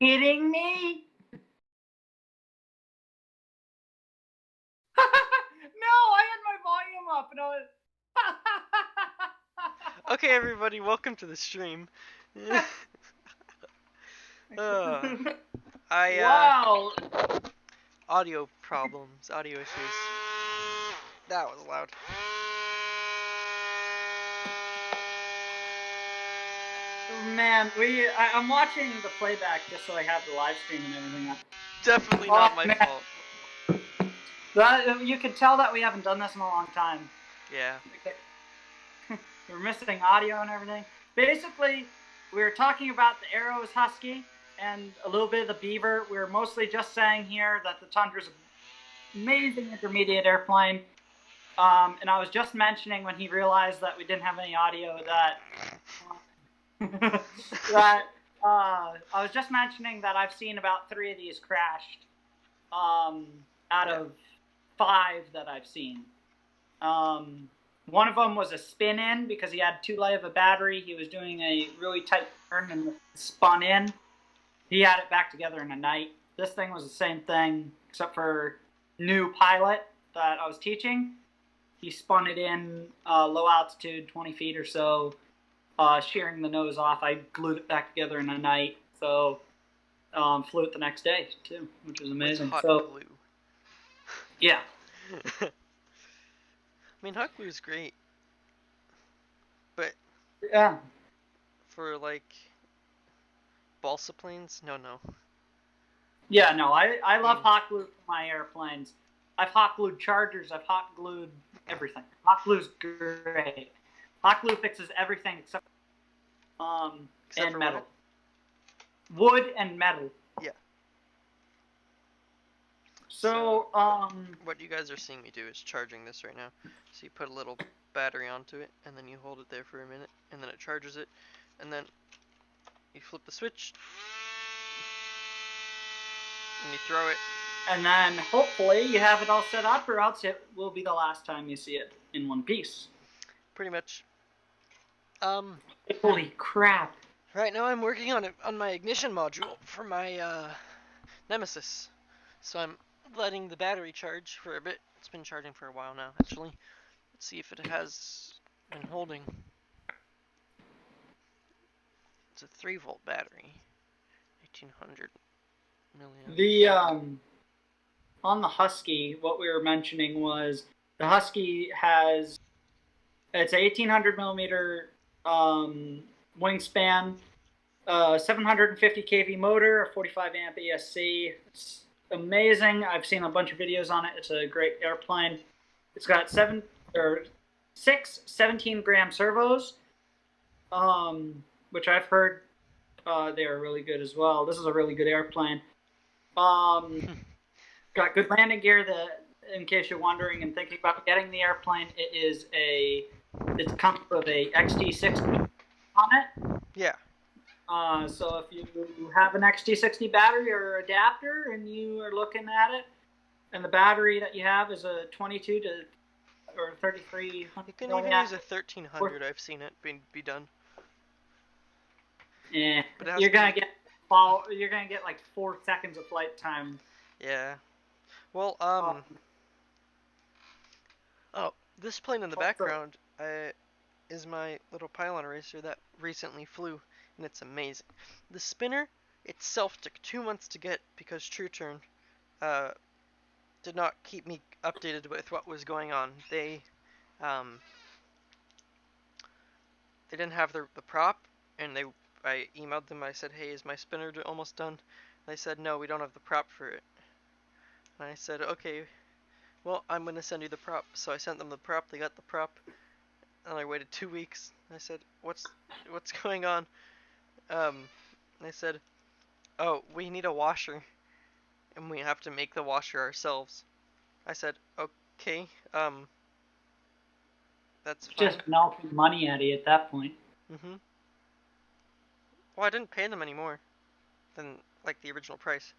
kidding me? No, I had my volume up and I was. Okay, everybody, welcome to the stream. Wow. Audio problems, audio issues. That was loud. Man, I'm watching the playback just so I have the live stream and everything up. Definitely not my fault. You can tell that we haven't done this in a long time. Yeah. We're missing audio and everything. Basically, we were talking about the Arrows Husky and a little bit of the Beaver. We were mostly just saying here that the Tundra's an amazing intermediate airplane. And I was just mentioning when he realized that we didn't have any audio that I was just mentioning that I've seen about 3 of these crashed out of 5 that I've seen. One of them was a spin-in because he had too light of a battery. He was doing a really tight turn and spun in. He had it back together in a night. This thing was the same thing, except for new pilot that I was teaching. He spun it in low altitude, 20 feet or so, shearing the nose off. I glued it back together in a night, so flew it the next day too, which was amazing. Hot so, glue. Yeah. I mean, hot glue is great, but yeah, for like balsa planes, no. Yeah, no, I love hot glue for my airplanes. I've hot glued Chargers. I've hot glued everything. Hot glue's great. Hot glue fixes everything except and metal. What? Wood and metal. Yeah. So what you guys are seeing me do is charging this right now. So you put a little battery onto it, and then you hold it there for a minute, and then it charges it, and then you flip the switch, and you throw it. And then hopefully you have it all set up, or else it will be the last time you see it in one piece. Pretty much. Holy crap! Right now I'm working on my ignition module for my Nemesis. So I'm letting the battery charge for a bit. It's been charging for a while now, actually. Let's see if it has been holding. It's a 3-volt battery. 1800 milliamp. The on the Husky, what we were mentioning was the Husky has it's an 1800 millimeter wingspan, 750 kV motor, a 45 amp ESC. It's amazing. I've seen a bunch of videos on it. It's a great airplane. It's got 6 17-gram servos, which I've heard they are really good as well. This is a really good airplane. Got good landing gear. In case you're wondering and thinking about getting the airplane, it comes with a XT60 on it. Yeah. So if you have an XT60 battery or adapter and you are looking at it, and the battery that you have is a 22 to or 3300. You can even use a 1300. I've seen it be done. Yeah, you're gonna get like 4 seconds of flight time. Yeah. Well, this plane in the background is my little pylon racer that recently flew, and it's amazing. The spinner itself took 2 months to get because TrueTurn did not keep me updated with what was going on. They didn't have the prop, and I emailed them. I said, "Hey, is my spinner almost done?" They said, "No, we don't have the prop for it." And I said, "Okay, well, I'm gonna send you the prop." So I sent them the prop. They got the prop, and I waited 2 weeks. I said, "What's going on?" They said, "Oh, we need a washer, and we have to make the washer ourselves." I said, "Okay, that's fine." Just melting money out of you at that point. Mhm. Well, I didn't pay them any more than like the original price.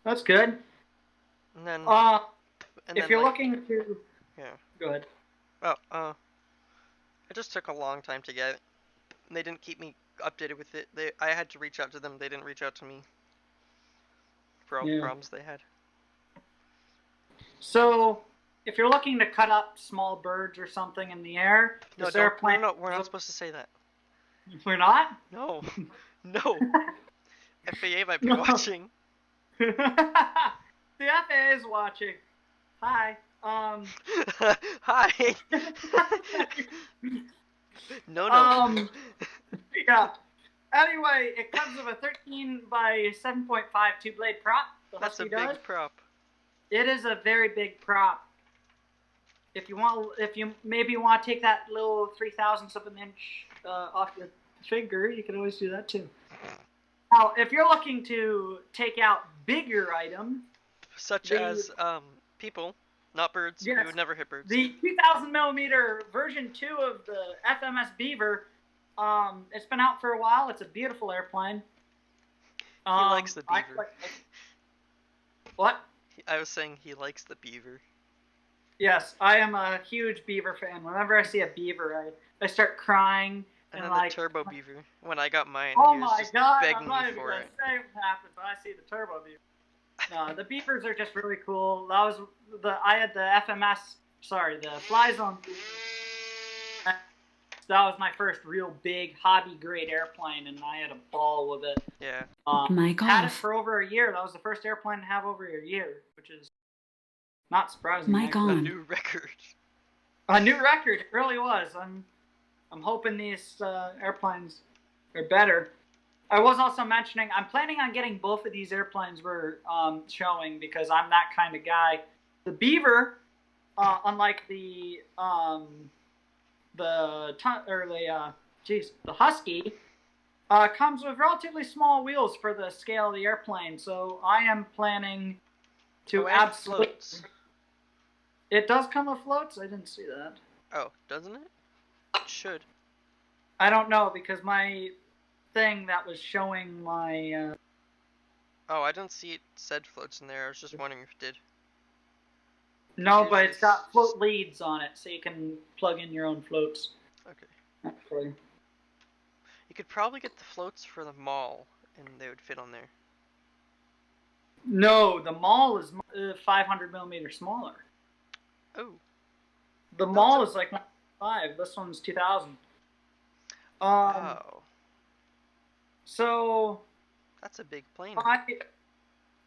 That's good. And then, if you're looking to, yeah. Go ahead. Oh, it just took a long time to get it. They didn't keep me updated with it. I had to reach out to them. They didn't reach out to me. Yeah. problems they had. So, if you're looking to cut up small birds or something in the air, No, this don't. airplane. We're not supposed to say that. We're not? No, no. FAA might be No. watching. The FAA is watching. Hi. Hi. No. Yeah. Anyway, it comes with a 13 by 7.5 two-blade prop. The That's a Husky big does. prop. It is a very big prop. If you maybe want to take that little 3/1000 of an inch off your finger, you can always do that too. Now, if you're looking to take out bigger items, Such as people, not birds. Yes. We would never hit birds. The 2000 millimeter version 2 of the FMS Beaver, it's been out for a while. It's a beautiful airplane. He likes the Beaver. What? I was saying he likes the Beaver. Yes, I am a huge Beaver fan. Whenever I see a Beaver, I start crying. And And then like, the Turbo Beaver. When I got mine, oh he was my just god, begging I'm not me even for gonna it. say what happens when I see the Turbo Beaver. No, the Beavers are just really cool. I had the Fly Zone Beaver. That was my first real big hobby grade airplane, and I had a ball with it. Yeah. My Had it golf. for over a year. That was the first airplane to have over a year, which is not surprising. My actually. A God. new record. A new record, it really was. I'm hoping these airplanes are better. I was also mentioning I'm planning on getting both of these airplanes we're showing because I'm that kind of guy. The Beaver, unlike the Husky, comes with relatively small wheels for the scale of the airplane. So I am planning to and absolutely. floats. It does come with floats. I didn't see that. Oh, doesn't it? It should. I don't know because my thing that was showing my. Oh, I don't see it said floats in there. I was just wondering if it did. No, but it's got float leads on it, so you can plug in your own floats. Okay. Actually. You could probably get the floats for the mall, and they would fit on there. No, the mall is 500 millimeter smaller. Oh. The mall is like 5. This one's 2000. Oh. So That's a big plane.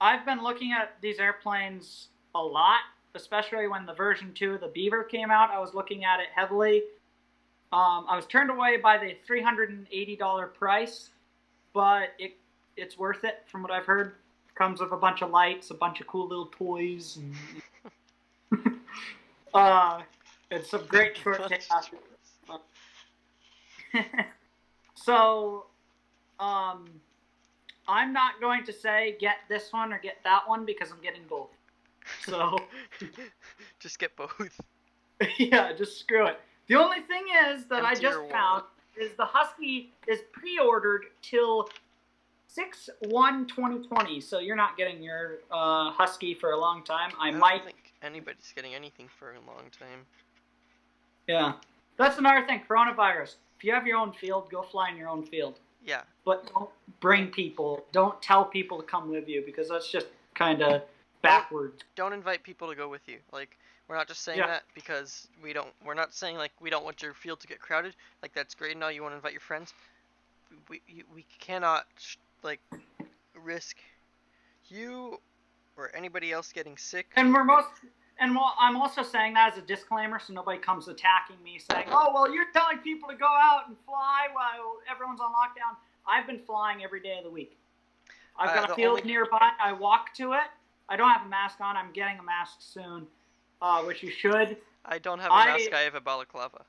I've been looking at these airplanes a lot, especially when the version 2 of the Beaver came out. I was looking at it heavily. I was turned away by the $380 price, but it's worth it from what I've heard. Comes with a bunch of lights, a bunch of cool little toys, and and some great short takeoff. So, I'm not going to say get this one or get that one because I'm getting both. So, Just get both. yeah, just screw it. The only thing is that I Empty just your found is the Husky is pre-ordered till 6/1/2020, so you're not getting your Husky for a long time. I don't might. think anybody's getting anything for a long time. Yeah, that's another thing. Coronavirus. If you have your own field, go fly in your own field. Yeah. But don't bring people. Don't tell people to come with you because that's just kind of backwards. Don't invite people to go with you. Like, we're not just saying Yeah. that because we're not saying like we don't want your field to get crowded. Like, that's great and all, you want to invite your friends. We cannot like risk you or anybody else getting sick. And I'm also saying that as a disclaimer, so nobody comes attacking me saying, "Oh, well, you're telling people to go out and fly while everyone's on lockdown." I've been flying every day of the week. I've got a field nearby. I walk to it. I don't have a mask on. I'm getting a mask soon, which you should. I don't have a mask. I have a balaclava.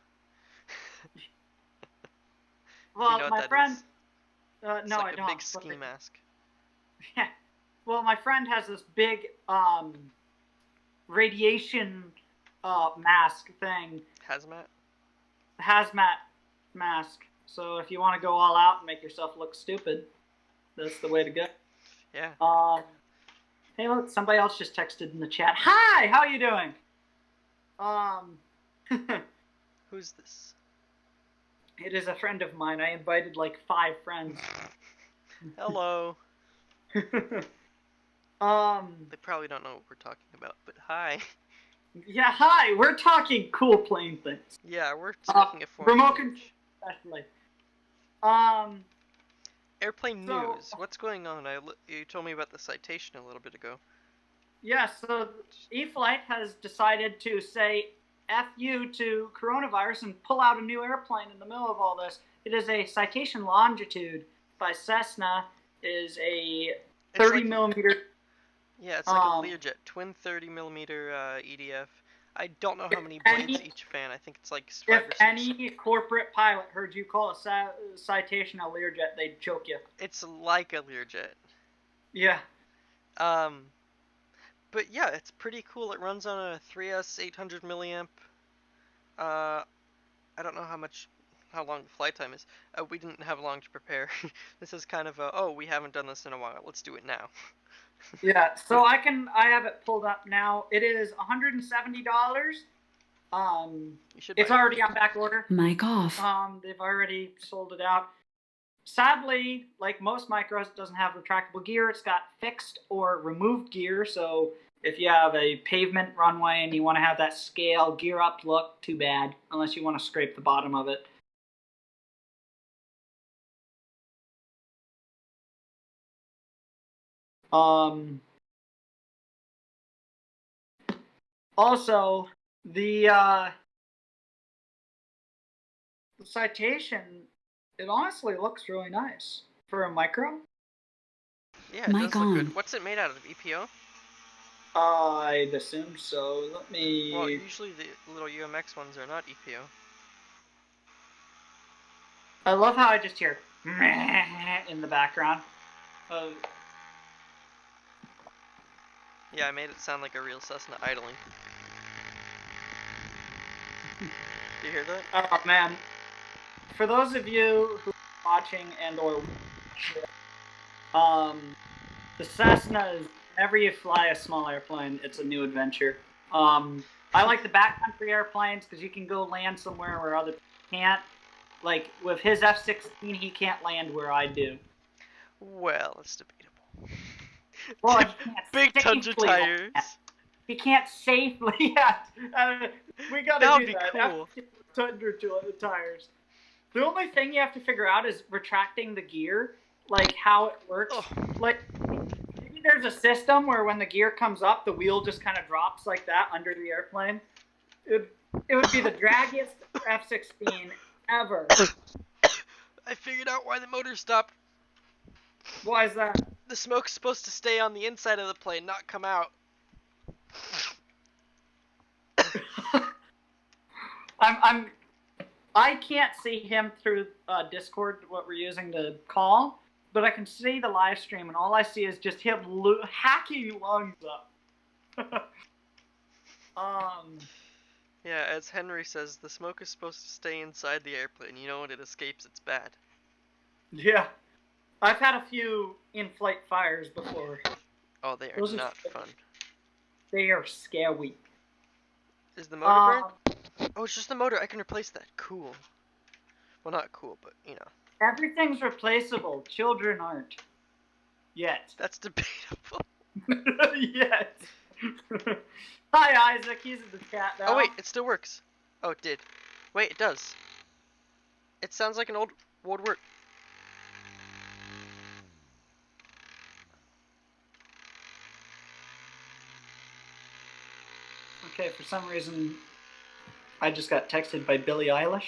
Well, you know my friend. It's No, like I don't. a big ski mask. Yeah. Well, my friend has this big radiation mask thing. Hazmat mask. So if you want to go all out and make yourself look stupid, that's the way to go. Yeah. Hey, look, somebody else just texted in the chat. Hi, how are you doing? Who's this? It is a friend of mine. I invited like 5 friends. Hello. They probably don't know what we're talking about, but hi. Yeah, hi. We're talking cool plane things. Yeah, we're speaking of foreign Remote language. control, especially. Um. Airplane So news. What's going on? You told me about the citation a little bit ago. yeah. So eFlight has decided to say "F you" to coronavirus and pull out a new airplane in the middle of all this. It is a Citation Longitude by Cessna. Is a 30 millimeter. Yeah, it's like a Learjet, twin 30mm EDF. I don't know how many blades each fan. I think it's like 5 or 6. If any corporate pilot heard you call a Citation a Learjet, they'd choke you. It's like a Learjet. Yeah. But yeah, it's pretty cool. It runs on a 3S 800 milliamp. I don't know how long the flight time is. We didn't have long to prepare. This is kind of we haven't done this in a while. Let's do it now. Yeah, so I have it pulled up now. It is $170. It's already on back order. Mic off. They've already sold it out. Sadly, like most micros, it doesn't have retractable gear. It's got fixed or removed gear. So if you have a pavement runway and you want to have that scale gear up look, too bad. Unless you want to scrape the bottom of it. Also, the Citation, it honestly looks really nice for a micro. Yeah, it does look good. What's it made out of? EPO? I'd assume so. Let me... Well, usually the little UMX ones are not EPO. I love how I just hear in the background. Yeah, I made it sound like a real Cessna idling. Do you hear that? Oh, man. For those of you who are watching and/or the Cessna is, whenever you fly a small airplane, it's a new adventure. I like the backcountry airplanes because you can go land somewhere where other people can't. Like, with his F-16, he can't land where I do. Well, it's debatable. Well, big Tundra tires. He can't safely. Yeah, we gotta that do would that. Be cool. Tundra tires. The only thing you have to figure out is retracting the gear, like how it works. Oh. Like maybe there's a system where when the gear comes up, the wheel just kind of drops like that under the airplane. It would be the draggiest F-16 ever. I figured out why the motor stopped. Why is that? The smoke's supposed to stay on the inside of the plane, not come out. I can't see him through Discord, what we're using to call, but I can see the live stream, and all I see is just him hacking lungs up. Yeah, as Henry says, the smoke is supposed to stay inside the airplane. You know when it escapes, it's bad. Yeah. I've had a few in-flight fires before. Oh, they are not fun. They are scary. Is the motor burned? Oh, it's just the motor. I can replace that. Cool. Well, not cool, but, you know. Everything's replaceable. Children aren't. Yet. That's debatable. Yet. Hi, Isaac. He's in the chat now. Oh, wait. It still works. Oh, it did. Wait, it does. It sounds like an old word. Okay, for some reason, I just got texted by Billie Eilish.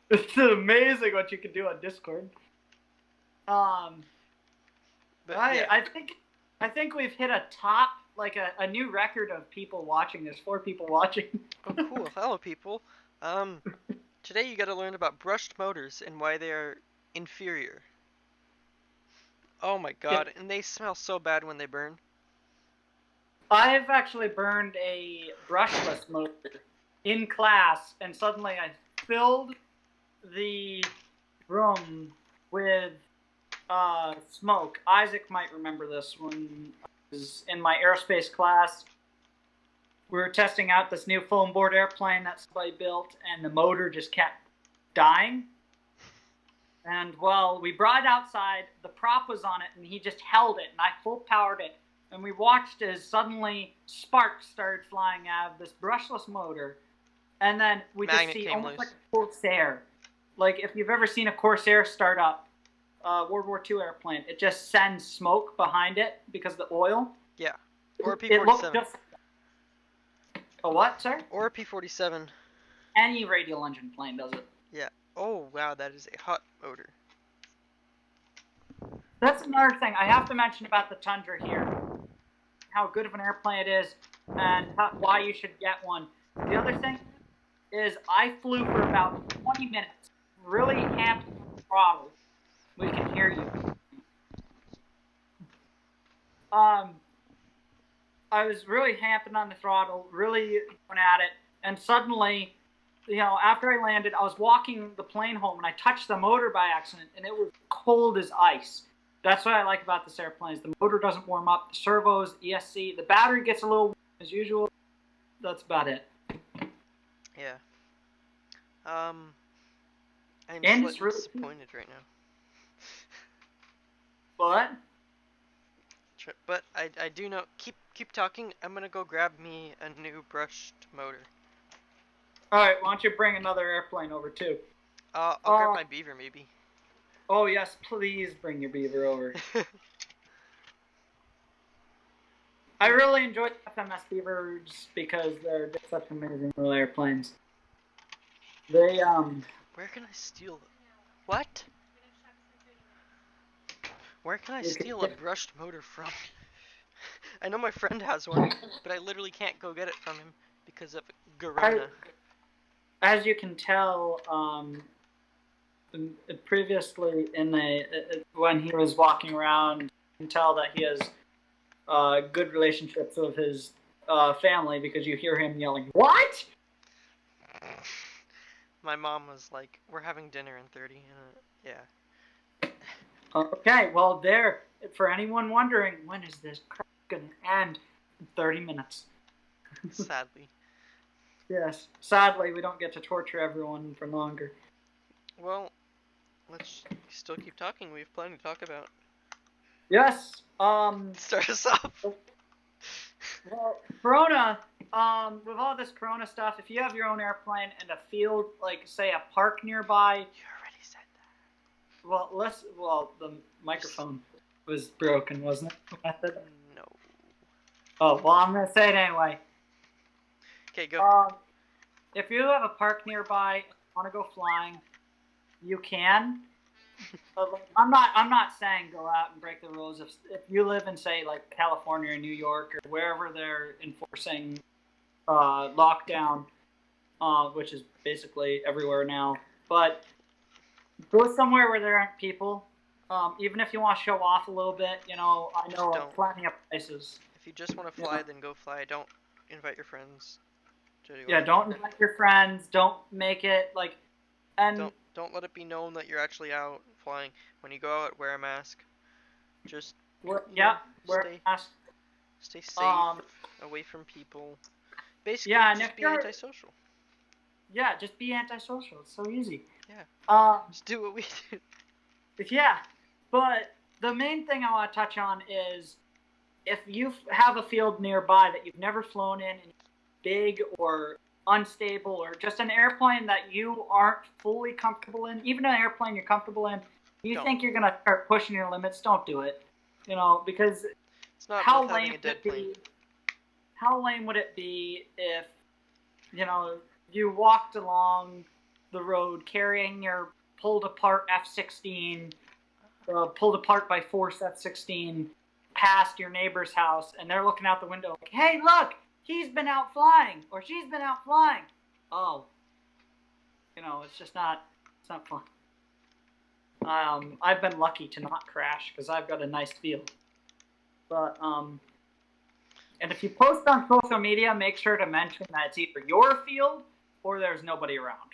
It's amazing what you can do on Discord. But yeah. I think we've hit a top, like a new record of people watching. There's 4 people watching. Oh, cool. Hello, people. Today you got to learn about brushed motors and why they are inferior. Oh my god, and they smell so bad when they burn. I've actually burned a brushless motor in class, and suddenly I filled the room with smoke. Isaac might remember this when I was in my aerospace class. We were testing out this new foam board airplane that somebody built, and the motor just kept dying. And, well, we brought it outside. The prop was on it, and he just held it, and I full powered it. And we watched as suddenly sparks started flying out of this brushless motor. And then we just Magnet see came almost loose. like a Corsair. Like, if you've ever seen a Corsair start up, World War II airplane, it just sends smoke behind it because of the oil. Yeah. Or a It looked P-47. just... A what, sir? Or a P-47. Any radial engine plane does it. Yeah. Oh, wow, that is a hot motor. That's another thing I have to mention about the Tundra here. How good of an airplane it is, and why you should get one. The other thing is I flew for about 20 minutes, really hamped the throttle. We can hear you. I was really hamping on the throttle, really going at it, and suddenly, after I landed, I was walking the plane home, and I touched the motor by accident, and it was cold as ice. That's what I like about this airplane is the motor doesn't warm up, the servos, the ESC, the battery gets a little warm as usual. That's about it. Yeah. I'm And slightly it's really disappointed right now. What? But I do know. Keep talking. I'm gonna go grab me a new brushed motor. All right, why don't you bring another airplane over too? I'll grab my Beaver maybe. Oh yes, please bring your Beaver over. I really enjoy FMS Beavers because they're just such amazing little airplanes. They Where can I steal them? What? Where can I steal a brushed motor from? I know my friend has one, but I literally can't go get it from him because of Garona. As you can tell, previously when he was walking around, you can tell that he has good relationships with his family because you hear him yelling, "What?" My mom was like, "We're having dinner in 30," and yeah. Okay, well, for anyone wondering, when is this crap gonna end? In 30 minutes. Sadly. Yes. Sadly, we don't get to torture everyone for longer. Well, let's still keep talking. We have plenty to talk about. Yes. Start us off. Well, Corona. With all this Corona stuff, if you have your own airplane and a field, like say a park nearby. You already said that. Well, the microphone was broken, wasn't it? No. Oh well, I'm gonna say it anyway. Okay, go. If you have a park nearby and you want to go flying, you can. But I'm not saying go out and break the rules. If you live in say like California or New York or wherever they're enforcing lockdown, which is basically everywhere now. But go somewhere where there aren't people. Even if you want to show off a little bit, I know plenty of places. If you just want to fly, then go fly. Don't invite your friends. Yeah, don't invite your friends. Don't make it like, and don't let it be known that you're actually out flying. When you go out, wear a mask. Just wear a mask. Stay safe, away from people. Basically, just be antisocial. Yeah, just be antisocial. It's so easy. Yeah. Just do what we do. Yeah, but the main thing I want to touch on is if you have a field nearby that you've never flown in and big or unstable or just an airplane that you aren't fully comfortable in, even an airplane you're comfortable in, you think you're going to start pushing your limits, don't do it. Because it's not how worth lame having a dead plane. How lame would it be if, you walked along the road carrying your pulled apart F-16, pulled apart by force F-16, past your neighbor's house, and they're looking out the window like, hey, look! He's been out flying, or she's been out flying. Oh, it's just not. It's not fun. I've been lucky to not crash because I've got a nice field. But and if you post on social media, make sure to mention that it's either your field or there's nobody around.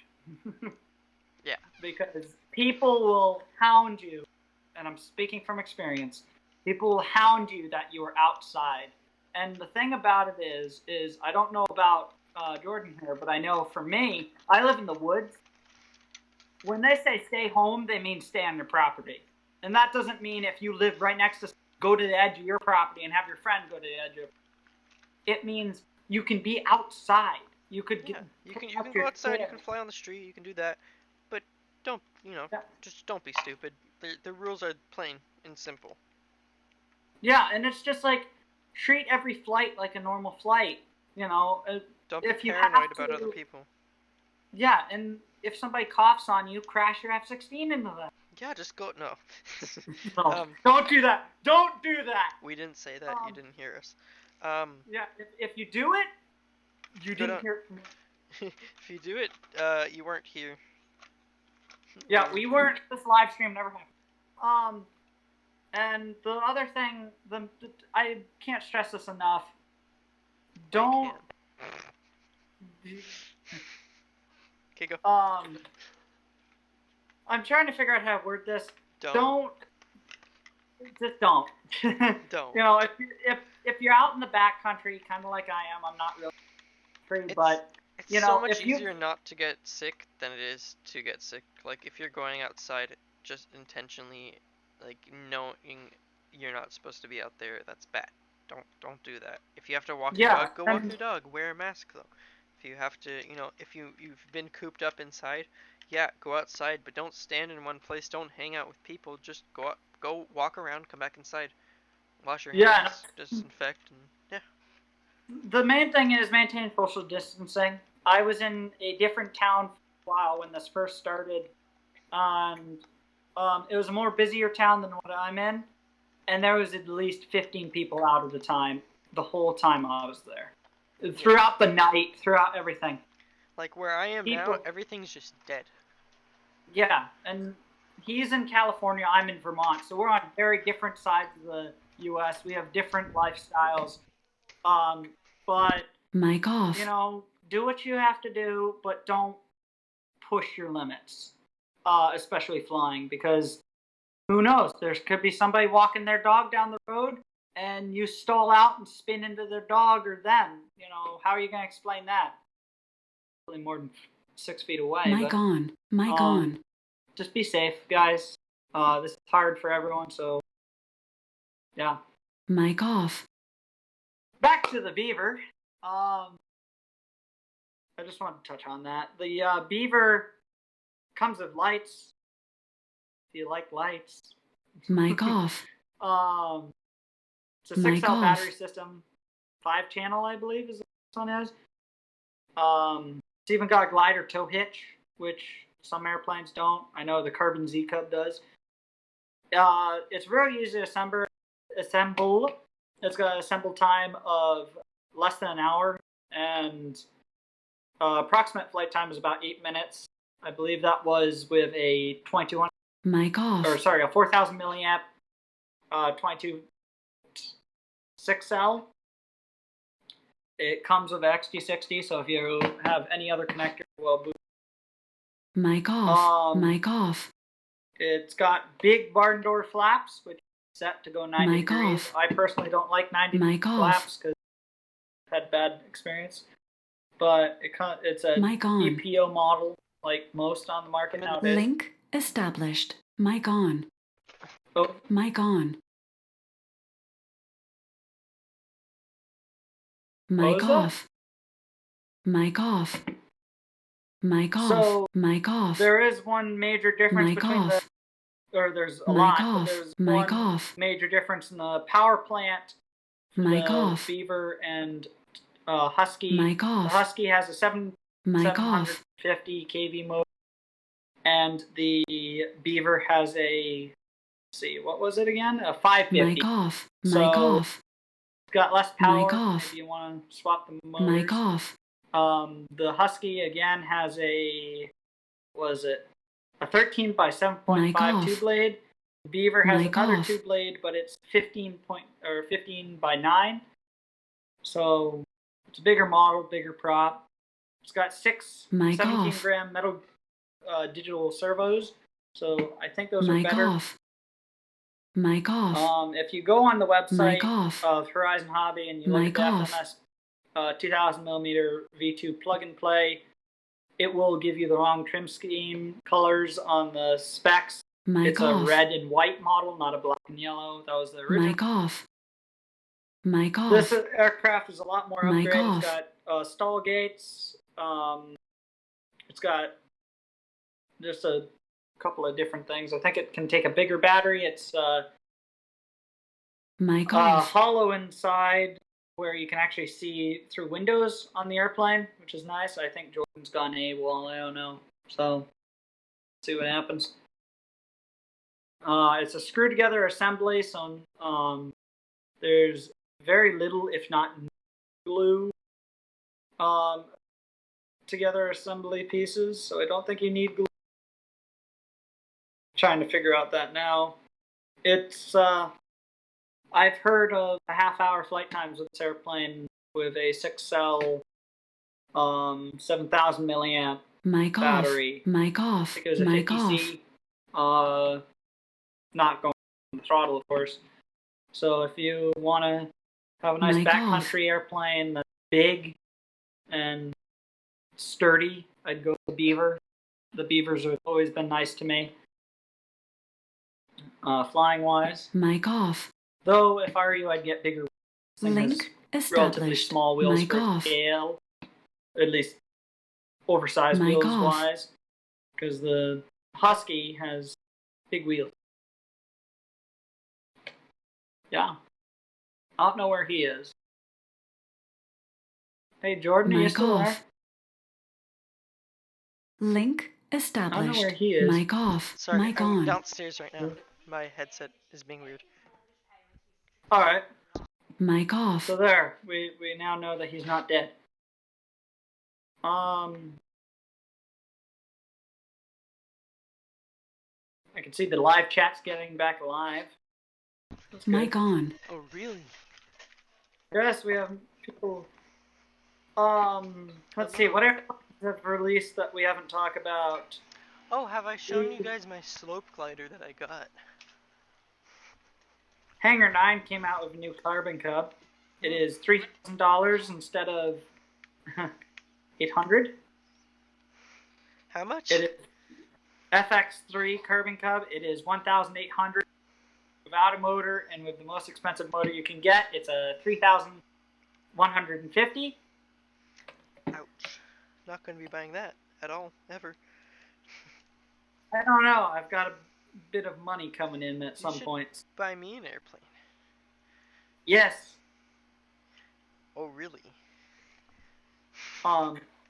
Yeah. Because people will hound you, and I'm speaking from experience. People will hound you that you are outside. And the thing about it is I don't know about Jordan here, but I know for me, I live in the woods. when they say stay home, they mean stay on your property. And that doesn't mean if you live right next to, go to the edge of your property and have your friend go to the edge of. It means you can be outside. You could Yeah, get. you can go outside. You can fly on the street. You can do that, but don't just don't be stupid. The rules are plain and simple. Yeah, and it's just like treat every flight like a normal flight. Don't be if you paranoid have about to, other people. Yeah, and if somebody coughs on you, crash your F-16 into them. Yeah, just go. No. No, don't do that. Don't do that. We didn't say that. You didn't hear us. Yeah, if you do it, you didn't hear it from me. If you do it, you weren't here. Yeah, we weren't. This live stream never happened. And the other thing, I can't stress this enough. Don't. Okay, go. I'm trying to figure out how to word this. Don't. Just don't. Don't. If you're out in the back country, kind of like I am, I'm not really free, but it's so much easier not to get sick than it is to get sick. Like if you're going outside just intentionally, like knowing you're not supposed to be out there, that's bad. Don't do that. If you have to walk your dog, go walk your dog. Wear a mask though. If you have to, if you've been cooped up inside, yeah, go outside, but don't stand in one place. Don't hang out with people. Just go walk around, come back inside, wash your hands, disinfect, and yeah. The main thing is maintain social distancing. I was in a different town for a while when this first started, and it was a more busier town than what I'm in, and there was at least 15 people out at a time the whole time I was there. Throughout the night, throughout everything. Like where I am now, everything's just dead. Yeah, and he's in California, I'm in Vermont, so we're on very different sides of the U.S. We have different lifestyles, but mic off. Do what you have to do, but don't push your limits, especially flying, because who knows? There could be somebody walking their dog down the road, and you stall out and spin into their dog or them. How are you going to explain that? Really more than 6 feet away. Mic on. Just be safe, guys. This is hard for everyone, so yeah. Mic off. Back to the Beaver. I just want to touch on that. The Beaver comes with lights. If you like lights. Mic off. It's a 6-cell battery system, 5-channel, I believe, is what this one is. It's even got a glider tow hitch, which some airplanes don't. I know the Carbon Z Cub does. It's very easy to assemble. It's got an assemble time of less than an hour, and approximate flight time is about 8 minutes. I believe that was with a 2200. Mic off. Or sorry, a 4,000 milliamp 22 6-cell. It comes with an XT60, so if you have any other connector, well, boot. Mic off. Mic off. It's got big barn door flaps, which is set to go 90 Mic degrees. off. I personally don't like 90 Mic degree flaps because I've had bad experience. But it's a Mic on. EPO model, like most on the market nowadays. Link established. Mic on. Oh. Mic on. Mic off. Mic off. Mic off. So mic off. There is one major difference mic between off. there's a mic lot, off. but there's mic one off. major difference in the power plant for mic the off. Beaver and Husky. Mic off. The Husky has a 750 kV motor, and the Beaver has a, let's see, what was it again? A 550. Mic off. So mic off. It's got less power. Mic off. If you want to swap the motors. Mic off. The Husky again has a, what was it? A 13 by 7.5 two blade. The Beaver has another two blade, but it's 15 by 9. So it's a bigger model, bigger prop. It's got 6 17-gram metal digital servos. So I think those are better. Mic off. If you go on the website of Horizon Hobby and you look at the FMS 2000mm V2 plug and play, it will give you the wrong trim scheme colors on the specs. Mic It's off. a red and white model, not a black and yellow. That was the original. Mic off. Mic off. This aircraft is a lot more Mic upgraded. off. It's got stall gates. It's got just a couple of different things. I think it can take a bigger battery. It's Mic off. hollow inside, where you can actually see through windows on the airplane, which is nice. I think Jordan's gone AWOL. I don't know. So, see what happens. It's a screw together assembly, so there's very little, if not glue, together assembly pieces. So I don't think you need glue. Trying to figure out that now. It's I've heard of a half-hour flight times with this airplane with a 6-cell 7,000 milliamp Mic off. battery. Mic off. Because of Mic off. 50C, not going on the throttle, of course. So if you want to have a nice Mic off. backcountry airplane that's big and sturdy, I'd go with the Beaver. The Beavers have always been nice to me, flying-wise. Mic off. Though, if I were you, I'd get bigger. This thing has Link relatively established. small wheels Mic for off. scale, at least oversized Mic wheels off. wise, because the Husky has big wheels. Yeah, I don't know where he is. Hey Jordan, are you Mic still there? off. Link I don't established. know where he is. Mic off. Sorry, Mic I'm on. downstairs right now. My headset is being weird. All right, Mic off. so there, we now know that he's not dead. I can see the live chat's getting back alive. That's good. Mic on. Oh, really? Yes, we have people. Let's see. What airplanes have released that we haven't talked about? Oh, have I shown you guys my slope glider that I got? Hangar 9 came out with a new Carbon Cub. It is $3,000 instead of $800. How much? It is FX3 Carbon Cub. It is $1,800 without a motor, and with the most expensive motor you can get, it's a $3,150. Ouch. Not going to be buying that at all, ever. I don't know. I've got a bit of money coming in at some should- points. Buy me an airplane. Yes. Oh, really?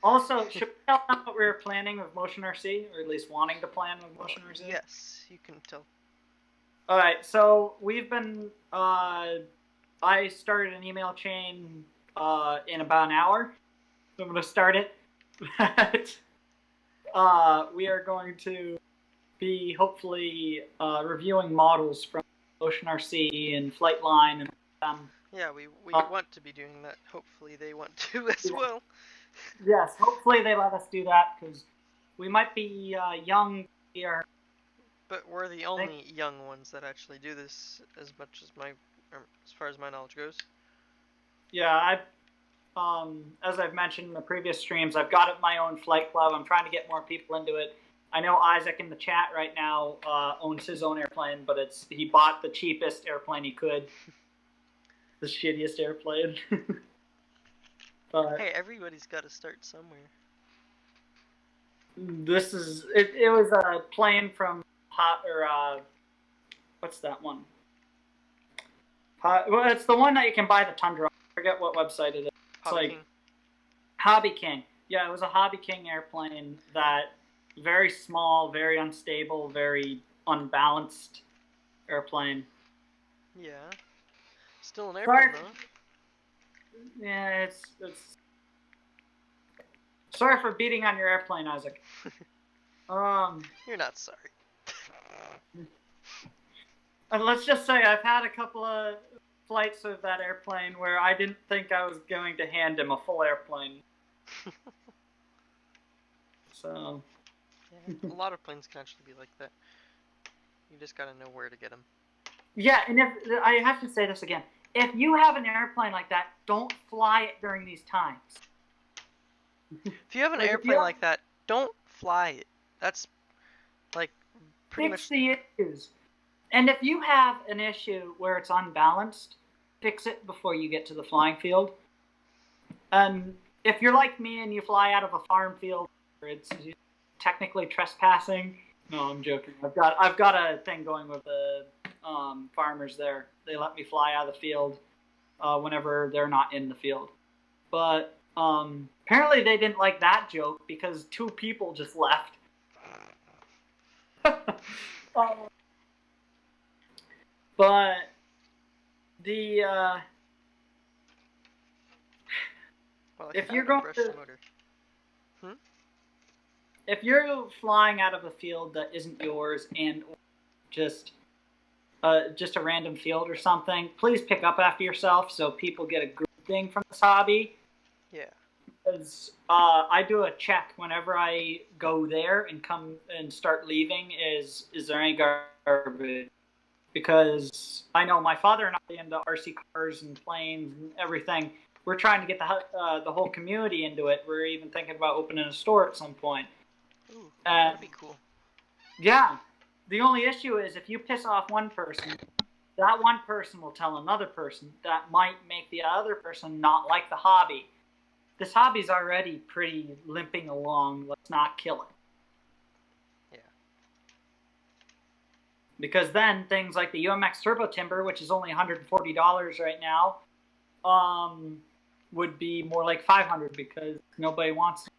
Also, should we tell them what we were planning with Motion RC, or at least wanting to plan with Motion RC? Yes, you can tell. All right. So we've been. I started an email chain in about an hour. So I'm going to start it. We are going to be hopefully reviewing models from Motion RC and Flightline and. Yeah, we want to be doing that. Hopefully they want to as Yeah. well. Yes, hopefully they let us do that, because we might be young here. But we're the only young ones that actually do this, as much as as far as my knowledge goes. Yeah, as I've mentioned in the previous streams, I've got my own flight club. I'm trying to get more people into it. I know Isaac in the chat right now owns his own airplane, but he bought the cheapest airplane he could. The shittiest airplane. But Hey, everybody's got to start somewhere. this is it was a plane from what's that one? Well, it's the one that you can buy the Tundra on. I forget what website it is. Hobby like- King. Hobby King. Yeah, it was a Hobby King airplane that very small, very unstable, very unbalanced airplane. Yeah. Still an Sorry. airplane, though. Yeah, it's sorry for beating on your airplane, Isaac. You're not sorry. And let's just say I've had a couple of flights with that airplane where I didn't think I was going to hand him a full airplane. So, Yeah, a lot of planes can actually be like that. You just gotta know where to get them. yeah, and I have to say this again. If you have an airplane like that, don't fly it during these times. If you have an Like, if airplane you- like that, don't fly it. That's like pretty Fix much. the issues. And if you have an issue where it's unbalanced, fix it before you get to the flying field. And if you're like me and you fly out of a farm field where it's technically trespassing, no, I'm joking. I've got a thing going with the farmers there. They let me fly out of the field whenever they're not in the field. But apparently they didn't like that joke because 2 people just left. But the Well, I if found you're a going brush to- motor. if you're flying out of a field that isn't yours and just a random field or something, please pick up after yourself so people get a good thing from this hobby. Yeah. Because I do a check whenever I go there and come and start leaving. Is there any garbage? Because I know my father and I into RC cars and planes and everything. We're trying to get the whole community into it. We're even thinking about opening a store at some point. Ooh, that'd be cool. Yeah. The only issue is if you piss off one person, that one person will tell another person that might make the other person not like the hobby. This hobby's already pretty limping along. Let's not kill it. Yeah. Because then things like the UMX Turbo Timber, which is only $140 right now, would be more like $500 because nobody wants it.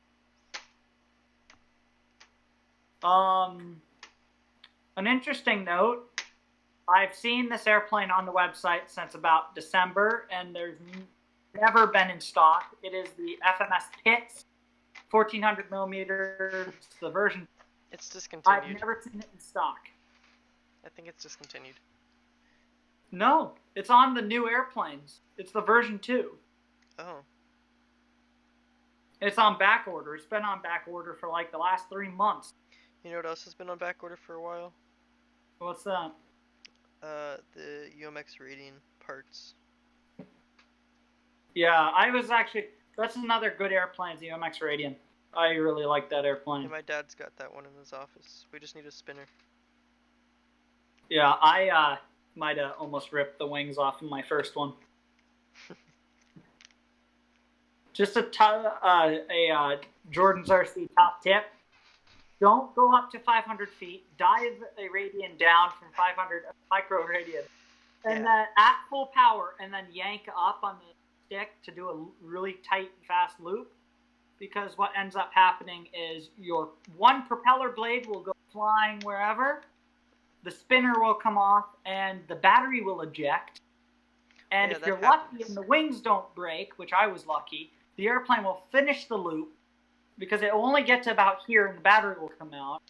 An interesting note, I've seen this airplane on the website since about December, and there's never been in stock. It is the FMS Pitts, 1400 millimeters, the version. It's discontinued. I've never seen it in stock. I think it's discontinued. No, it's on the new airplanes. It's the version 2. Oh. It's on back order. It's been on back order for like the last 3 months. You know what else has been on back order for a while? What's that? The UMX Radian parts. Yeah, that's another good airplane, the UMX Radian. I really like that airplane. Yeah, my dad's got that one in his office. We just need a spinner. Yeah, I might have almost ripped the wings off of my first one. Just a Jordan's RC top tip. Don't go up to 500 feet. Dive a Radian down from 500 micro Radian. And then at full power, and then yank up on the stick to do a really tight and fast loop. Because what ends up happening is your one propeller blade will go flying wherever. The spinner will come off, and the battery will eject. And Yeah, if you're that lucky happens. and the wings don't break, which I was lucky, the airplane will finish the loop because it will only get to about here and the battery will come out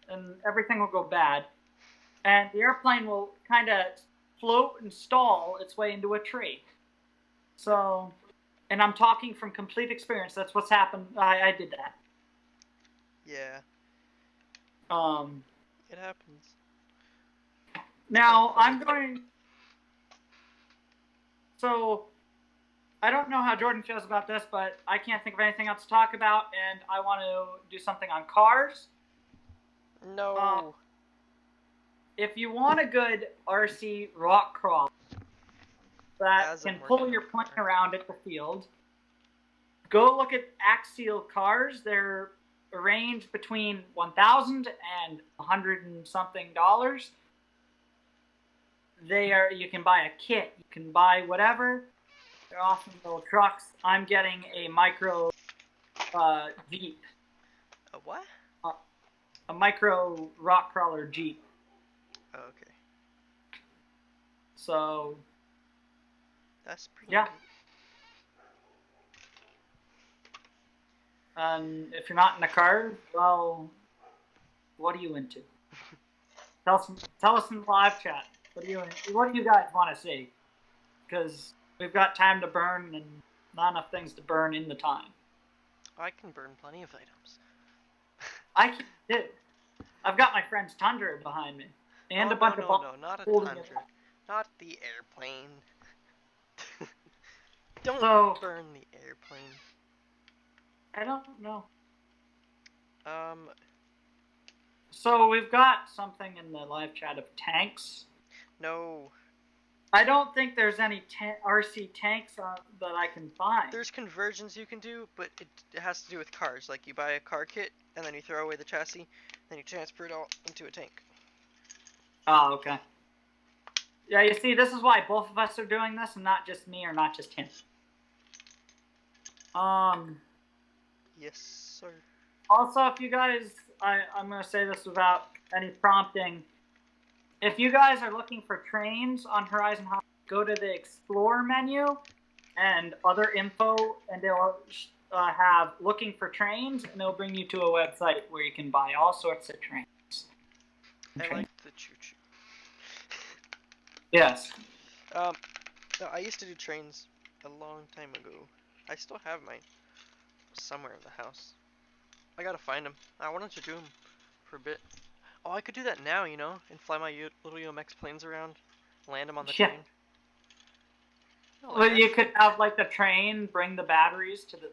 and everything will go bad. And the airplane will kind of float and stall its way into a tree. So, and I'm talking from complete experience. That's what's happened. I did that. Yeah, it happens. Now I'm going. So, I don't know how Jordan feels about this, but I can't think of anything else to talk about, and I want to do something on cars. No. If you want a good RC rock crawl that Hasn't can worked pull on your my plane car. around at the field, go look at Axial cars. They're range between $1,000 and $100 and something dollars. You can buy a kit, you can buy whatever. They're awesome little trucks. I'm getting a micro Jeep, A what? a micro rock crawler Jeep. Oh, okay. So That's pretty Yeah. good. If you're not in a car, well, what are you into? Tell us in the live chat. What do you guys want to see? Because we've got time to burn and not enough things to burn in the time. I can burn plenty of items. I can do. I've got my friend's Tundra behind me, and a bunch of No, not a holding it Tundra. Not the airplane. Don't So- burn the airplane. I don't know. Um, So we've got something in the live chat of tanks. no. I don't think there's any RC tanks that I can find. There's conversions you can do, but it has to do with cars. Like you buy a car kit, and then you throw away the chassis, then you transfer it all into a tank. Oh, okay. Yeah, you see, this is why both of us are doing this, and not just me or not just him. Yes, sir. Also, if you guys, I'm going to say this without any prompting. If you guys are looking for trains on Horizon High, go to the Explore menu and other info, and they'll have looking for trains, and they'll bring you to a website where you can buy all sorts of trains. I like the choo-choo. Yes. No, I used to do trains a long time ago. I still have mine somewhere in the house. I gotta find them. I wanted to do them for a bit. Oh, I could do that now, you know, and fly my little UMX planes around, land them on the train. Well, you could have like the train bring the batteries to the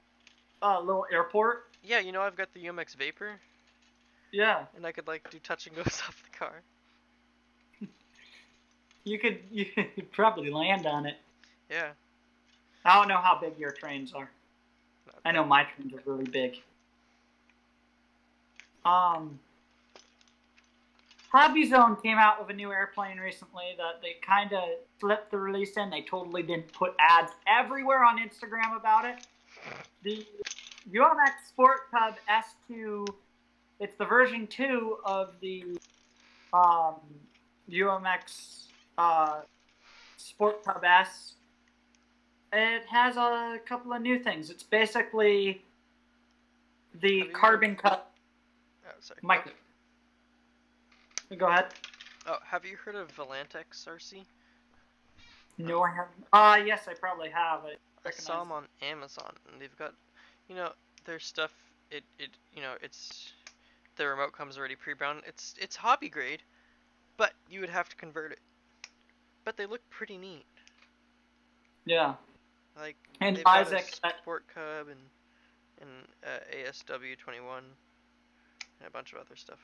little airport. Yeah, you know, I've got the UMX Vapor. Yeah. And I could like do touch and goes off the car. You could probably land on it. Yeah. I don't know how big your trains are. I know my trains are really big. Hobby Zone came out with a new airplane recently that they kind of slipped the release in. They totally didn't put ads everywhere on Instagram about it. The UMX Sport Cub S2, it's the version 2 of the UMX Sport Cub S. It has a couple of new things. It's basically the carbon cut. Oh, sorry. Mike, go ahead. Oh, have you heard of Volantex RC? No, I haven't. Yes, I probably have. I saw them on Amazon, and they've got, you know, their stuff. You know, it's the remote comes already pre-bound. It's hobby grade, but you would have to convert it. But they look pretty neat. Yeah. Like and they've got Isaac, a Sport Cub and ASW 21 and a bunch of other stuff.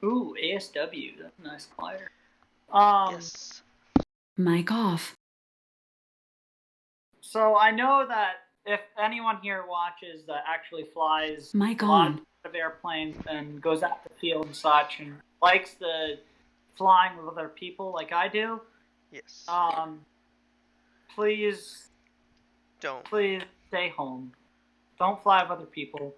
Ooh, ASW, that's a nice glider. Yes. Mic off. So I know that if anyone here watches that actually flies Mic a lot on. of airplanes and goes out to the field and such and likes the flying with other people like I do, Yes. please stay home. Don't fly with other people.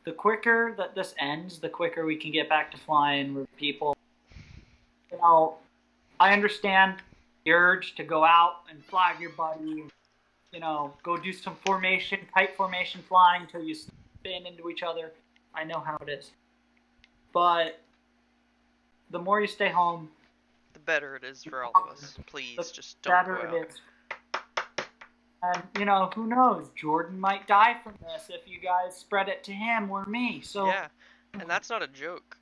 The quicker that this ends, the quicker we can get back to flying with people. You know, I understand the urge to go out and fly with your buddy. You know, go do some tight formation flying until you spin into each other. I know how it is. But the more you stay home, the better it is for all of us. Please, just don't go out. Is. And, you know, who knows? Jordan might die from this if you guys spread it to him or me. So yeah, and that's not a joke.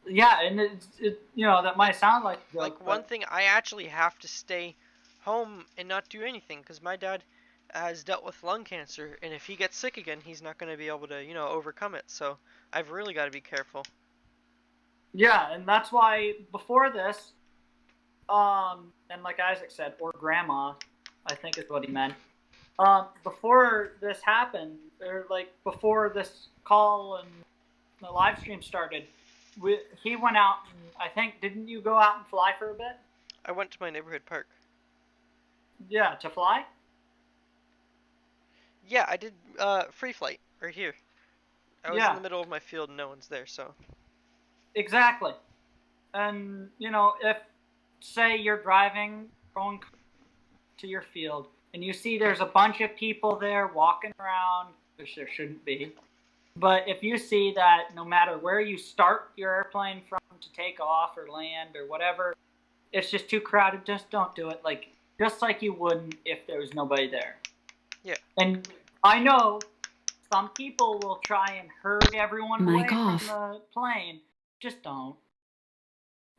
Yeah, and it you know, that might sound like a joke, like one thing, I actually have to stay home and not do anything because my dad has dealt with lung cancer, and if he gets sick again, he's not going to be able to, you know, overcome it. So I've really got to be careful. Yeah, and that's why before this, and like Isaac said, or Grandma, I think is what he meant. Before this happened, or like before this call and the live stream started, he went out and I think, didn't you go out and fly for a bit? I went to my neighborhood park. Yeah, to fly? Yeah, I did free flight right here. I was in the middle of my field and no one's there, so. Exactly. And, you know, if, say, you're driving, going to your field, and you see there's a bunch of people there walking around, which there shouldn't be, but if you see that no matter where you start your airplane from to take off or land or whatever, it's just too crowded, just don't do it. Like, just like you wouldn't if there was nobody there. Yeah. And I know some people will try and herd everyone away from the plane. Just don't.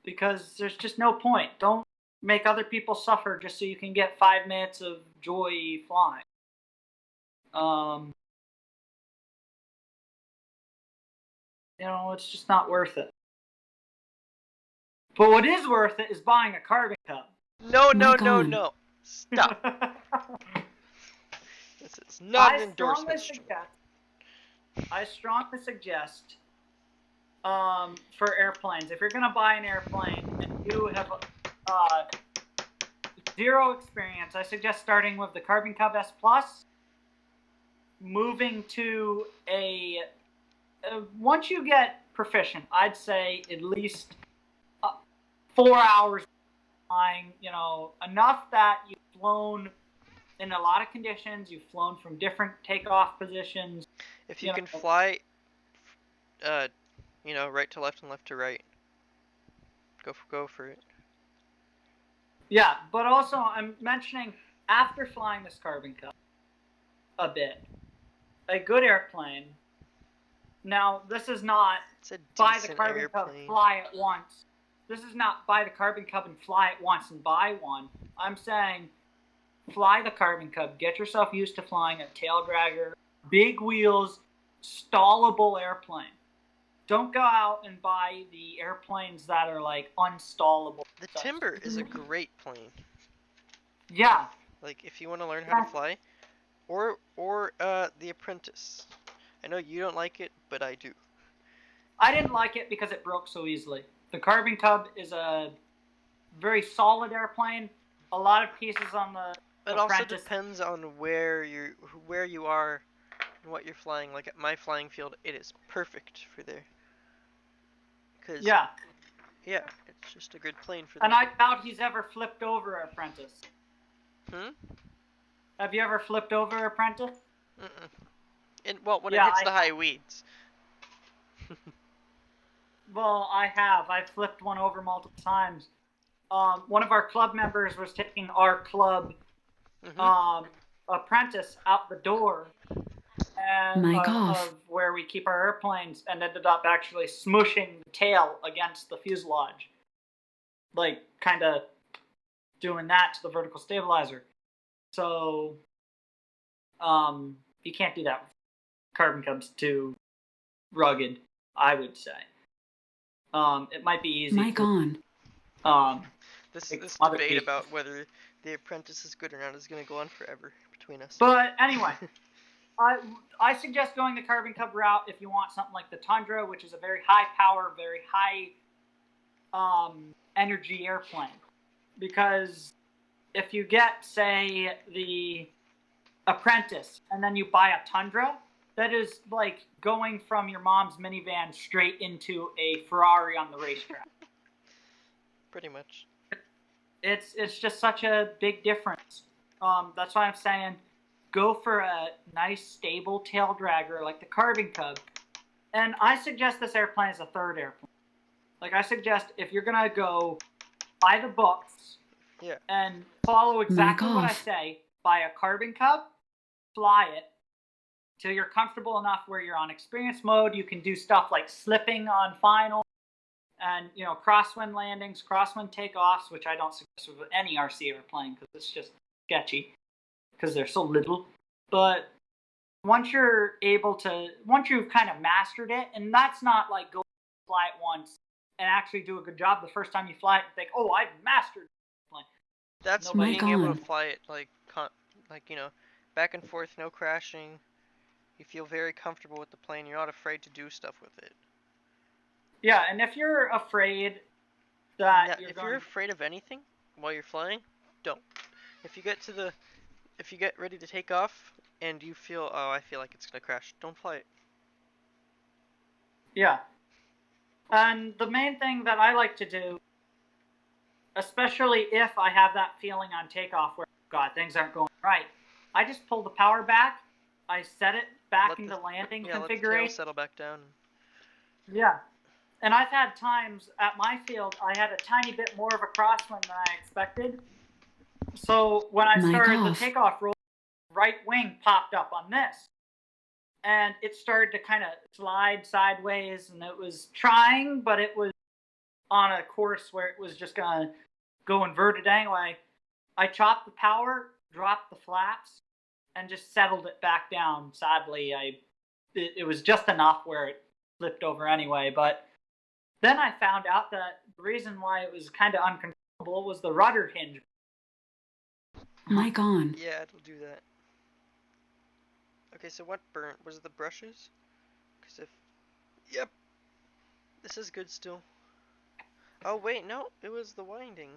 Because there's just no point. Don't make other people suffer just so you can get 5 minutes of joy flying. It's just not worth it. But what is worth it is buying a carbon cup. No, no, Mic no, on. no. Stop. This is not an endorsement. I strongly suggest for airplanes, if you're going to buy an airplane and you have zero experience, I suggest starting with the Carbon Cub S Plus, moving to once you get proficient, I'd say at least 4 hours flying, enough that you've flown in a lot of conditions, you've flown from different takeoff positions. If you can fly, right to left and left to right, go for it. Yeah, but also I'm mentioning after flying this Carbon Cup a bit, a good airplane. Now, this is not buy the Carbon Cup, fly it once. This is not buy the Carbon Cup and fly it once and buy one. I'm saying fly the Carbon Cup, get yourself used to flying a tail dragger, big wheels, stallable airplane. Don't go out and buy the airplanes that are like unstallable. The Timber is a great plane. Yeah. Like if you want to learn how to fly, or The Apprentice. I know you don't like it, but I do. I didn't like it because it broke so easily. The Carbon Cub is a very solid airplane. A lot of pieces on the It Apprentice. also depends on where you are and what you're flying. Like at my flying field, it is perfect for there. Yeah, it's just a good plane for that. And I doubt he's ever flipped over Apprentice. Have you ever flipped over Apprentice? When it hits the high weeds. Well, I have. I've flipped one over multiple times. One of our club members was taking our club Apprentice out the door and of where we keep our airplanes, and ended up actually smushing the tail against the fuselage. Like, kind of doing that to the vertical stabilizer. So, you can't do that with Carbon Cub's too rugged, I would say. It might be easy. Mic on. This debate about whether The Apprentice is good or not is going to go on forever between us. But anyway, I suggest going the Carbon Cub route if you want something like the Tundra, which is a very high power, very high energy airplane. Because if you get, say, the Apprentice and then you buy a Tundra, that is like going from your mom's minivan straight into a Ferrari on the racetrack. Pretty much. It's just such a big difference. That's why I'm saying go for a nice stable tail dragger like the Carbon Cub. And I suggest this airplane as a third airplane. Like I suggest if you're gonna go buy the books and follow exactly what I say, buy a Carbon Cub, fly it till you're comfortable enough where you're on experience mode. You can do stuff like slipping on final and, crosswind landings, crosswind takeoffs, which I don't suggest with any RC airplane because it's just sketchy because they're so little. But once you've kind of mastered it, and that's not like go fly it once and actually do a good job the first time you fly it and think, oh, I've mastered the plane. That's being able to fly it back and forth, no crashing. You feel very comfortable with the plane. You're not afraid to do stuff with it. Yeah, and if you're afraid that you're afraid of anything while you're flying, don't. If you get ready to take off and you feel, oh, I feel like it's gonna crash, don't fly it. Yeah. And the main thing that I like to do, especially if I have that feeling on takeoff where, God, things aren't going right, I just pull the power back, I set it back into landing configuration. Let the tail settle back down. Yeah. And I've had times at my field, I had a tiny bit more of a crosswind than I expected. So when I started the takeoff roll, right wing popped up on this. And it started to kind of slide sideways, and it was trying, but it was on a course where it was just going to go inverted anyway. I chopped the power, dropped the flaps, and just settled it back down. Sadly, it was just enough where it flipped over anyway. But then I found out that the reason why it was kind of uncontrollable was the rudder hinge. Mic on. Yeah, it'll do that. Okay, so what burnt? Was it the brushes? Because if... Yep. This is good still. Oh, wait, no. It was the winding.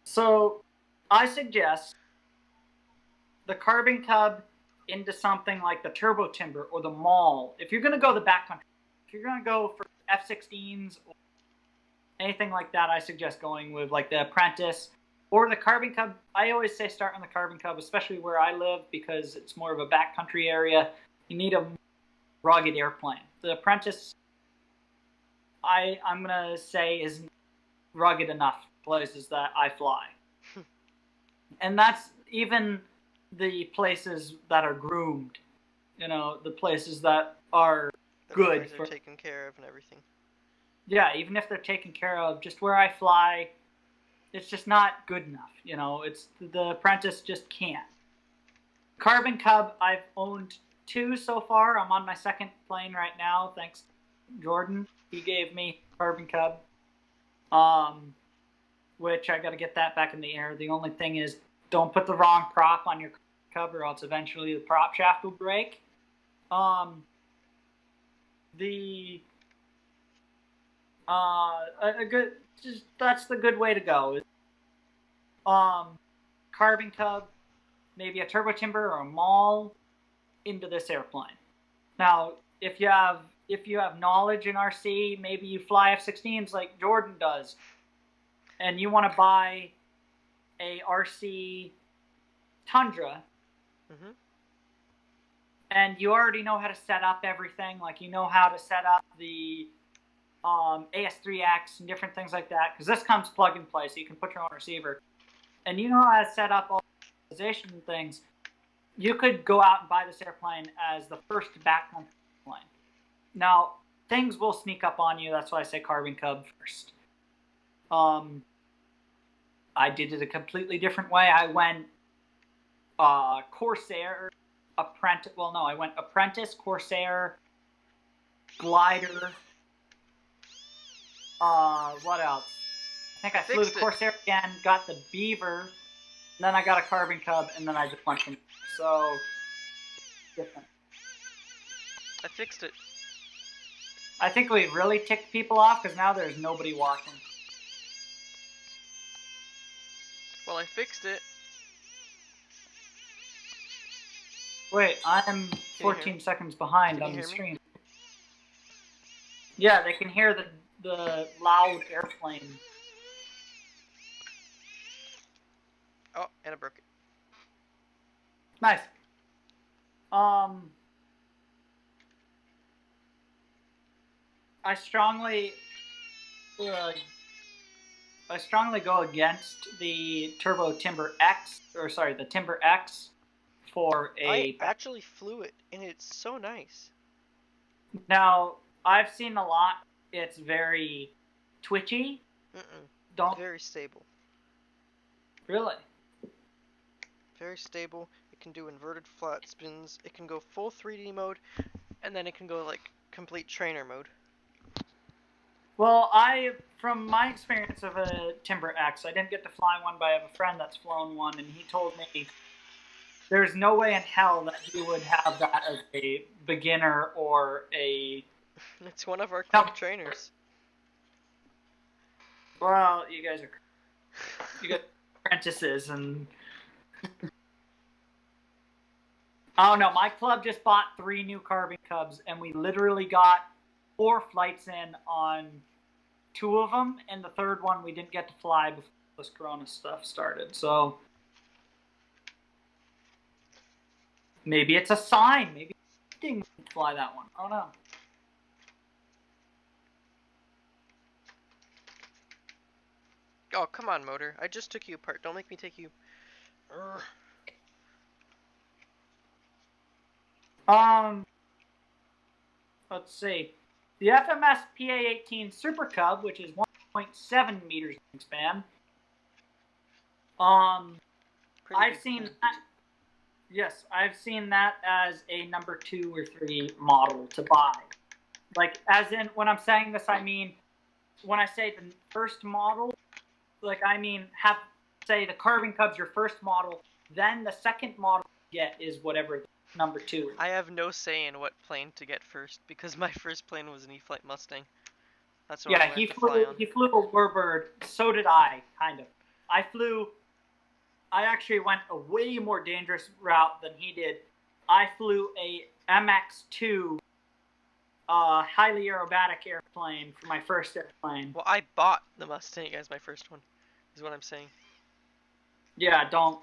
So I suggest the Carbon Cub into something like the Turbo Timber or the Maul. If you're going to go the backcountry, if you're going to go for F-16s or anything like that, I suggest going with like the Apprentice or the Carbon Cub. I always say start on the Carbon Cub, especially where I live, because it's more of a backcountry area. You need a rugged airplane. The Apprentice, I'm going to say, is rugged enough places that I fly. And that's even the places that are groomed, you know, the places that are good They're taken care of and everything. Yeah, even if they're taken care of, just where I fly, it's just not good enough, you know. It's the Apprentice just can't. Carbon Cub, I've owned 2 so far. I'm on my 2nd plane right now, thanks to Jordan. He gave me Carbon Cub, which I got to get that back in the air. The only thing is, don't put the wrong prop on your Cub, or else eventually the prop shaft will break. That's the good way to go. Carbon Cub, maybe a Turbo Timber or a Maul into this airplane. Now, if you have knowledge in RC, maybe you fly F-16s like Jordan does, and you want to buy a RC Tundra, and you already know how to set up everything, like you know how to set up the AS3X and different things like that, because this comes plug and play, so you can put your own receiver, and you know how to set up all the organization things, you could go out and buy this airplane as the first backcountry plane. Now, things will sneak up on you. That's why I say Carbon Cub first. I did it a completely different way. I went Corsair, Apprentice. Well, no, I went Apprentice, Corsair, Glider. What else? I think I flew the Corsair again, got the Beaver, then I got a Carbon Cub, and then I just went from there. So, different. I fixed it. I think we really ticked people off because now there's nobody watching. Well, I fixed it. Wait, I'm 14 seconds behind on the stream. Yeah, they can hear the loud airplane. Oh, and I broke it. Nice. I strongly go against the Turbo Timber X, or sorry, the Timber X for a... I actually flew it, and it's so nice. Now, I've seen a lot. It's very twitchy. Very stable. Really? Very stable. It can do inverted flat spins. It can go full 3D mode, and then it can go like complete trainer mode. Well, from my experience of a Timber X, I didn't get to fly one, but I have a friend that's flown one, and he told me there's no way in hell that he would have that as a beginner or a... It's one of our club trainers. Well, you guys are... You got apprentices and... Oh no, my club just bought 3 new Carbon Cubs, and we literally got 4 flights in on 2 of them, and the 3rd one we didn't get to fly before this Corona stuff started, so... Maybe it's a sign. Maybe I didn't fly that one. I don't know. Oh, come on, motor. I just took you apart. Don't make me take you... Let's see. The FMS PA-18 Super Cub, which is 1.7 meters wingspan. I've seen that. Yes, I've seen that as a number 2 or 3 model to buy. Like, as in, when I'm saying this, I mean, when I say the first model, like, I mean, say the Carbon Cub's your first model, then the second model you get is whatever number 2 is. I have no say in what plane to get first because my first plane was an E-Flight Mustang. That's what I Yeah, learned to fly on. he flew a Warbird. So did I, kind of. I actually went a way more dangerous route than he did. I flew a MX-2 highly aerobatic airplane for my first airplane. Well, I bought the Mustang as my first one, is what I'm saying. Yeah, don't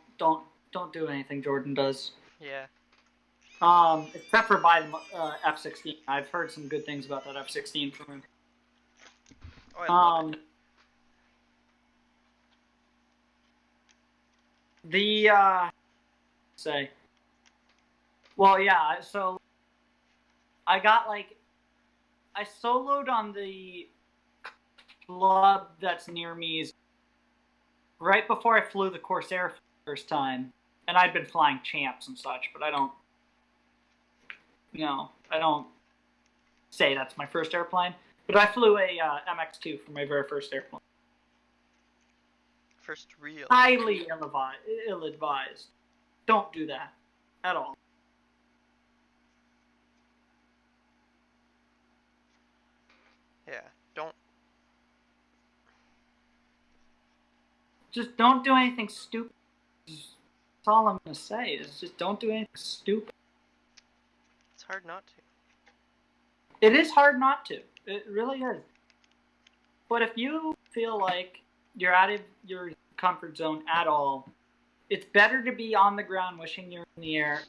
do anything Jordan does. Yeah. Except for buy the F-16. I've heard some good things about that F-16 from him. Oh, I love it. Well, yeah, so I got I soloed on the club that's near me right before I flew the Corsair for the first time, and I'd been flying champs and such, but I don't say that's my first airplane. But I flew a MX-2 for my very first airplane. First real. Highly ill-advised. Don't do that at all. Yeah, don't. Just don't do anything stupid. That's all I'm going to say is just don't do anything stupid. It's hard not to. It is hard not to. It really is. But if you feel like you're out of your comfort zone at all, it's better to be on the ground wishing you're in the air.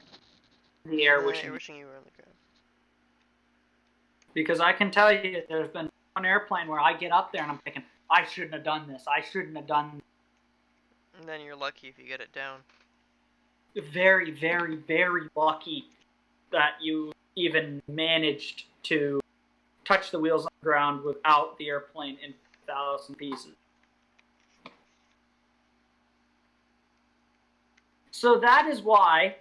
Wishing you were on the ground. Because I can tell you there's been one airplane where I get up there and I'm thinking, I shouldn't have done this. I shouldn't have done. And then you're lucky if you get it down. Very, very, very lucky that you even managed to touch the wheels on the ground without the airplane in 1,000 pieces. So that is why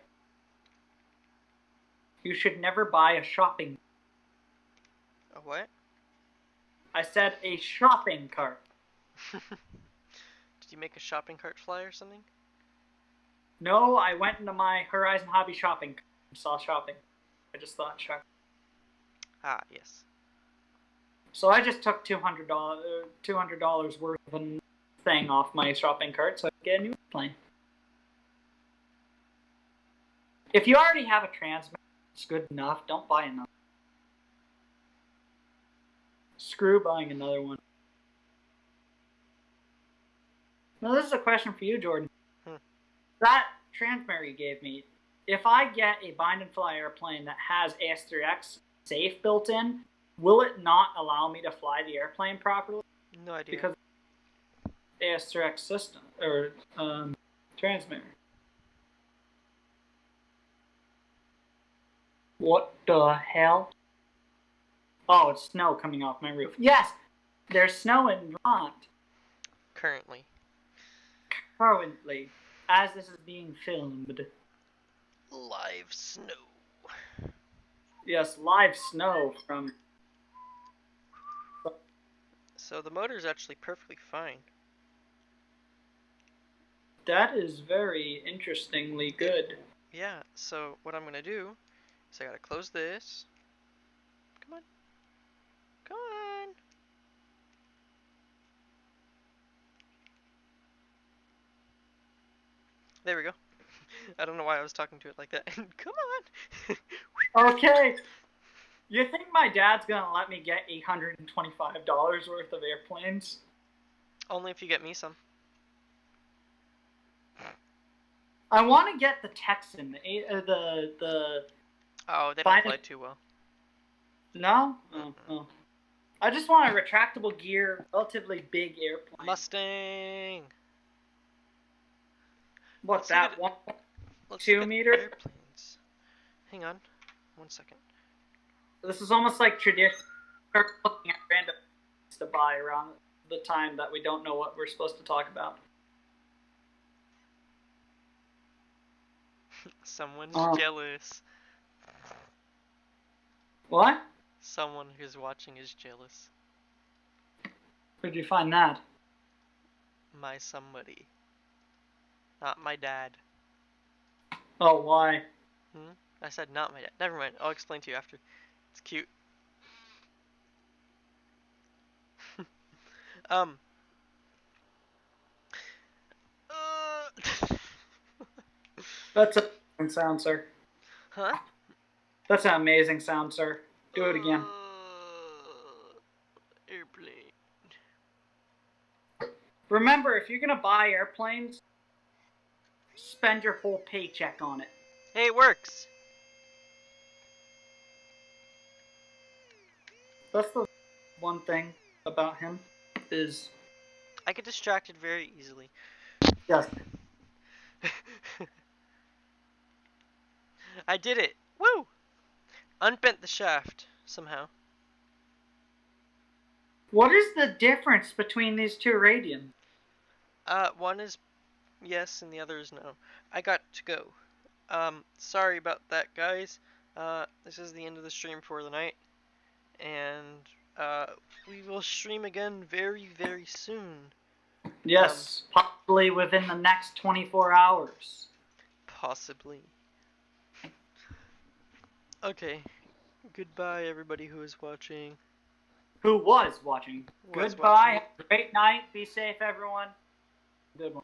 you should never buy a shopping. A what? I said a shopping cart. Did you make a shopping cart fly or something? No, I went into my Horizon Hobby shopping cart and saw shopping. I just thought shopping. Ah, yes. So I just took $200 worth of a thing off my shopping cart so I could get a new plane. If you already have a transmitter, it's good enough. Don't buy another. Screw buying another one. Now this is a question for you, Jordan. That transmitter you gave me, if I get a bind and fly airplane that has AS3X safe built in, will it not allow me to fly the airplane properly? No idea. Because AS3X system or transmitter. What the hell? Oh, it's snow coming off my roof. Yes, there's snow in Vermont. Currently, as this is being filmed. Live snow. Yes, live snow from... So the motor's actually perfectly fine. That is very interestingly good. Yeah, so what I'm gonna do is I gotta close this. Come on. Come on. There we go. I don't know why I was talking to it like that. Come on. Okay. You think my dad's gonna let me get $825 worth of airplanes? Only if you get me some. I want to get the Texan, Oh, they don't fly too well. No? Oh. I just want a retractable gear, relatively big airplane. Mustang! What's that, 1.2 meter? Airplanes. Hang on, 1 second. This is almost like tradition. We're looking at random things to buy around the time that we don't know what we're supposed to talk about. Someone's jealous. What? Someone who's watching is jealous. Where'd you find that? My somebody. Not my dad. Oh, why? I said not my dad. Never mind. I'll explain to you after. It's cute. Um. That's an amazing sound, sir. Huh? That's an amazing sound, sir. Do it again. Airplane. Remember, if you're gonna buy airplanes, spend your whole paycheck on it. Hey, it works. That's the one thing about him is I get distracted very easily. yes. I did it. Woo! Unbent the shaft somehow. What is the difference between these two radians? One is yes and the other is no. I got to go. Sorry about that, guys. This is the end of the stream for the night. And, we will stream again very, very soon. Yes, possibly within the next 24 hours. Possibly. Okay. Goodbye, everybody who is watching. Who was watching? Was Goodbye. watching. Have a great night. Be safe, everyone. Good one.